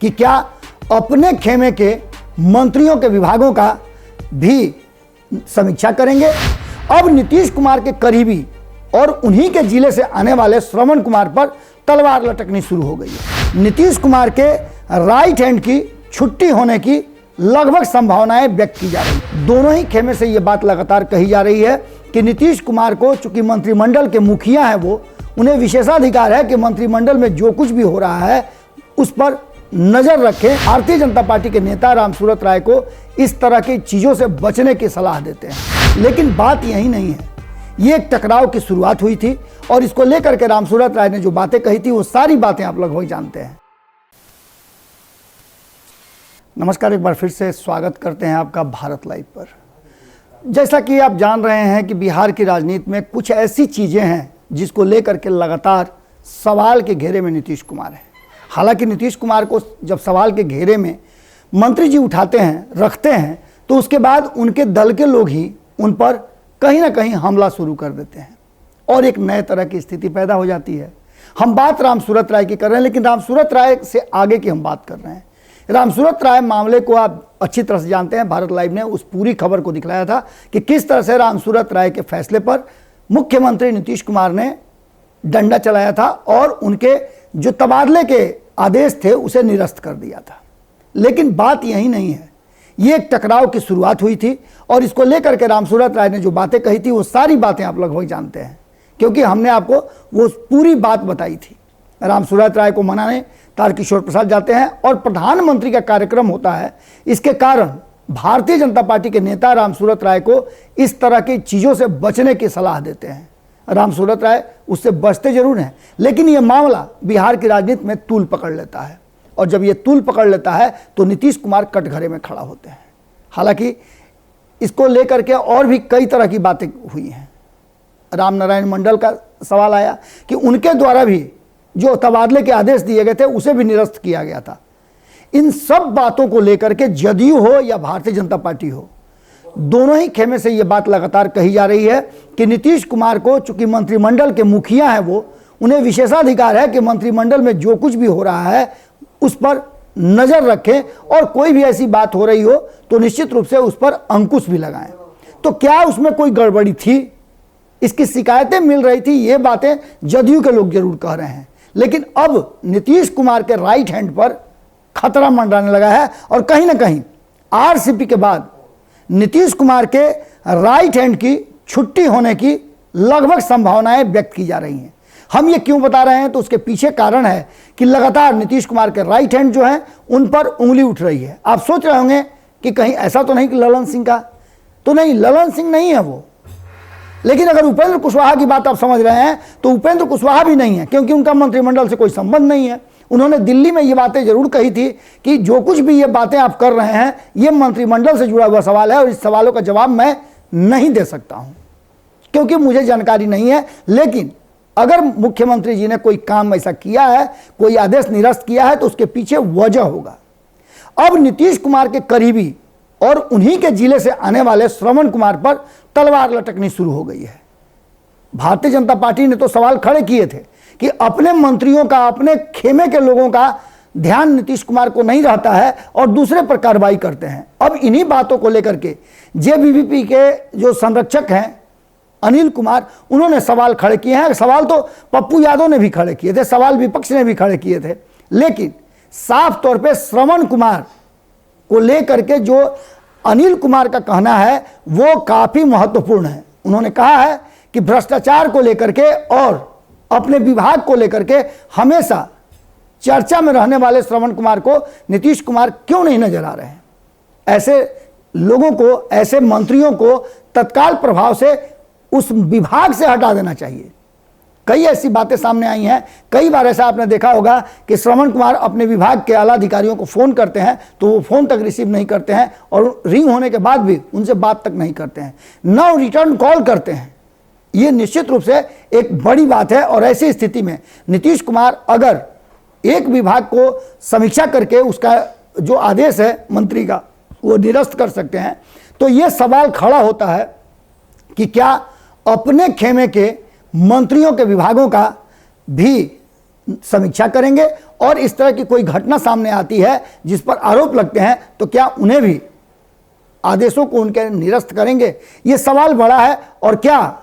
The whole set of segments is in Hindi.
कि क्या अपने खेमे के मंत्रियों के विभागों का भी समीक्षा करेंगे। अब नीतीश कुमार के करीबी और उन्हीं के जिले से आने वाले श्रवण कुमार पर तलवार लटकनी शुरू हो गई है। नीतीश कुमार के राइट हैंड की छुट्टी होने की लगभग संभावनाएं व्यक्त की जा रही है। दोनों ही खेमे से यह बात लगातार कही जा रही है कि नीतीश कुमार को, चूंकि मंत्रिमंडल के मुखिया हैं वो, उन्हें विशेषाधिकार है कि मंत्रिमंडल में जो कुछ भी हो रहा है उस पर नजर रखें। भारतीय जनता पार्टी के नेता रामसूरत राय को इस तरह की चीजों से बचने की सलाह देते हैं। लेकिन बात यही नहीं है, ये एक टकराव की शुरुआत हुई थी और इसको लेकर के रामसूरत राय ने जो बातें कही थी वो सारी बातें आप लगभग जानते हैं। नमस्कार, एक बार फिर से स्वागत करते हैं आपका भारत लाइव पर। जैसा कि आप जान रहे हैं कि बिहार की राजनीति में कुछ ऐसी चीजें हैं जिसको लेकर के लगातार सवाल के घेरे में नीतीश कुमार है। हालांकि नीतीश कुमार को जब सवाल के घेरे में मंत्री जी उठाते हैं, रखते हैं, तो उसके बाद उनके दल के लोग ही उन पर कहीं ना कहीं हमला शुरू कर देते हैं और एक नए तरह की स्थिति पैदा हो जाती है। हम बात रामसूरत राय की कर रहे हैं, लेकिन रामसूरत राय से आगे की हम बात कर रहे हैं। रामसूरत राय मामले को आप अच्छी तरह से जानते हैं। भारत लाइव ने उस पूरी खबर को दिखलाया था कि किस तरह से रामसूरत राय के फैसले पर मुख्यमंत्री नीतीश कुमार ने डंडा चलाया था और उनके जो तबादले के आदेश थे उसे निरस्त कर दिया था। लेकिन बात यही नहीं है, ये एक टकराव की शुरुआत हुई थी और इसको लेकर के रामसूरत राय ने जो बातें कही थी वो सारी बातें आप लगभग जानते हैं, क्योंकि हमने आपको वो पूरी बात बताई थी। रामसूरत राय को मनाने तारकिशोर प्रसाद जाते हैं और प्रधानमंत्री का कार्यक्रम होता है। इसके कारण भारतीय जनता पार्टी के नेता रामसूरत राय को इस तरह की चीज़ों से बचने की सलाह देते हैं। रामसूरत राय उससे बचते जरूर हैं, लेकिन यह मामला बिहार की राजनीति में तूल पकड़ लेता है और जब यह तूल पकड़ लेता है तो नीतीश कुमार कटघरे में खड़ा होते हैं। हालांकि इसको लेकर के और भी कई तरह की बातें हुई हैं। राम नारायण मंडल का सवाल आया कि उनके द्वारा भी जो तबादले के आदेश दिए गए थे उसे भी निरस्त किया गया था। इन सब बातों को लेकर के जदयू हो या भारतीय जनता पार्टी हो, दोनों ही खेमे से यह बात लगातार कही जा रही है कि नीतीश कुमार को, चूंकि मंत्रिमंडल के मुखिया हैं वो, उन्हें विशेषाधिकार है कि मंत्रिमंडल में जो कुछ भी हो रहा है उस पर नजर रखें और कोई भी ऐसी बात हो रही हो तो निश्चित रूप से उस पर अंकुश भी लगाएं। तो क्या उसमें कोई गड़बड़ी थी? इसकी शिकायतें मिल रही थी, ये बातें जदयू के लोग जरूर कह रहे हैं। लेकिन अब नीतीश कुमार के राइट हैंड पर खतरा मंडराने लगा है और कहीं ना कहीं आरसीपी के बाद नीतीश कुमार के राइट हैंड की छुट्टी होने की लगभग संभावनाएं व्यक्त की जा रही हैं। हम ये क्यों बता रहे हैं, तो उसके पीछे कारण है कि लगातार नीतीश कुमार के राइट हैंड जो है उन पर उंगली उठ रही है। आप सोच रहे होंगे कि कहीं ऐसा तो नहीं कि ललन सिंह का, तो नहीं, ललन सिंह नहीं है वो। लेकिन अगर उपेंद्र कुशवाहा की बात आप समझ रहे हैं तो उपेंद्र कुशवाहा भी नहीं है, क्योंकि उनका मंत्रिमंडल से कोई संबंध नहीं है। उन्होंने दिल्ली में ये बातें जरूर कही थी कि जो कुछ भी ये बातें आप कर रहे हैं ये मंत्रिमंडल से जुड़ा हुआ सवाल है और इस सवालों का जवाब मैं नहीं दे सकता हूं क्योंकि मुझे जानकारी नहीं है। लेकिन अगर मुख्यमंत्री जी ने कोई काम ऐसा किया है, कोई आदेश निरस्त किया है, तो उसके पीछे वजह होगा। अब नीतीश कुमार के करीबी और उन्हीं के जिले से आने वाले श्रवण कुमार पर तलवार लटकनी शुरू हो गई है। भारतीय जनता पार्टी ने तो सवाल खड़े किए थे कि अपने मंत्रियों का, अपने खेमे के लोगों का ध्यान नीतीश कुमार को नहीं रहता है और दूसरे पर कार्रवाई करते हैं। अब इन्हीं बातों को लेकर के जेबीवीपी के जो संरक्षक हैं अनिल कुमार, उन्होंने सवाल खड़े किए हैं। सवाल तो पप्पू यादव ने भी खड़े किए थे, सवाल विपक्ष ने भी खड़े किए थे, लेकिन साफ तौर पे श्रवण कुमार को लेकर के जो अनिल कुमार का कहना है वो काफी महत्वपूर्ण है। उन्होंने कहा है कि भ्रष्टाचार को लेकर के और अपने विभाग को लेकर के हमेशा चर्चा में रहने वाले श्रवण कुमार को नीतीश कुमार क्यों नहीं नजर आ रहे हैं। ऐसे लोगों को, ऐसे मंत्रियों को तत्काल प्रभाव से उस विभाग से हटा देना चाहिए। कई ऐसी बातें सामने आई हैं। कई बार ऐसा आपने देखा होगा कि श्रवण कुमार अपने विभाग के आला अधिकारियों को फ़ोन करते हैं तो वो फ़ोन तक रिसीव नहीं करते हैं और रिंग होने के बाद भी उनसे बात तक नहीं करते हैं, न रिटर्न कॉल करते हैं। ये निश्चित रूप से एक बड़ी बात है और ऐसी स्थिति में नीतीश कुमार अगर एक विभाग को समीक्षा करके उसका जो आदेश है मंत्री का वो निरस्त कर सकते हैं, तो ये सवाल खड़ा होता है कि क्या अपने खेमे के मंत्रियों के विभागों का भी समीक्षा करेंगे और इस तरह की कोई घटना सामने आती है जिस पर आरोप लगते हैं तो क्या उन्हें भी आदेशों को उनके निरस्त करेंगे। ये सवाल बड़ा है। और क्या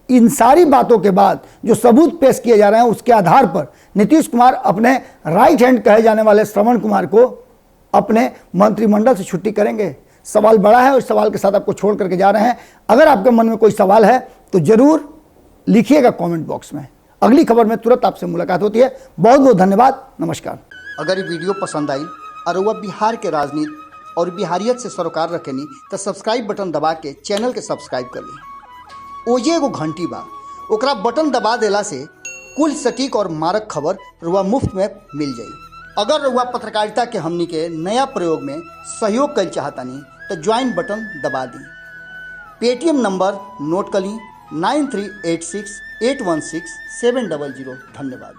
इन सारी बातों के बाद जो सबूत पेश किए जा रहे हैं उसके आधार पर नीतीश कुमार अपने राइट हैंड कहे जाने वाले श्रवण कुमार को अपने मंत्रिमंडल से छुट्टी करेंगे। सवाल बड़ा है और इस सवाल के साथ आपको छोड़ करके जा रहे हैं। अगर आपके मन में कोई सवाल है तो जरूर लिखिएगा कमेंट बॉक्स में। अगली खबर में तुरंत आपसे मुलाकात होती है। बहुत बहुत धन्यवाद। नमस्कार। अगर ये वीडियो पसंद आई और वह बिहार के राजनीति और बिहारियत से सरोकार रखेनी तो सब्सक्राइब बटन दबा के चैनल के सब्सक्राइब कर ली। ओजे एगो घंटी बा, ओकरा बटन दबा देला से कुल सटीक और मारक खबर रुआ मुफ्त में मिल जाई। अगर रुआ पत्रकारिता के हमनी के नया प्रयोग में सहयोग कर चाहतानी तो ज्वाइन बटन दबा दी। पेटीएम नंबर नोट कर ली 9386816700। धन्यवाद।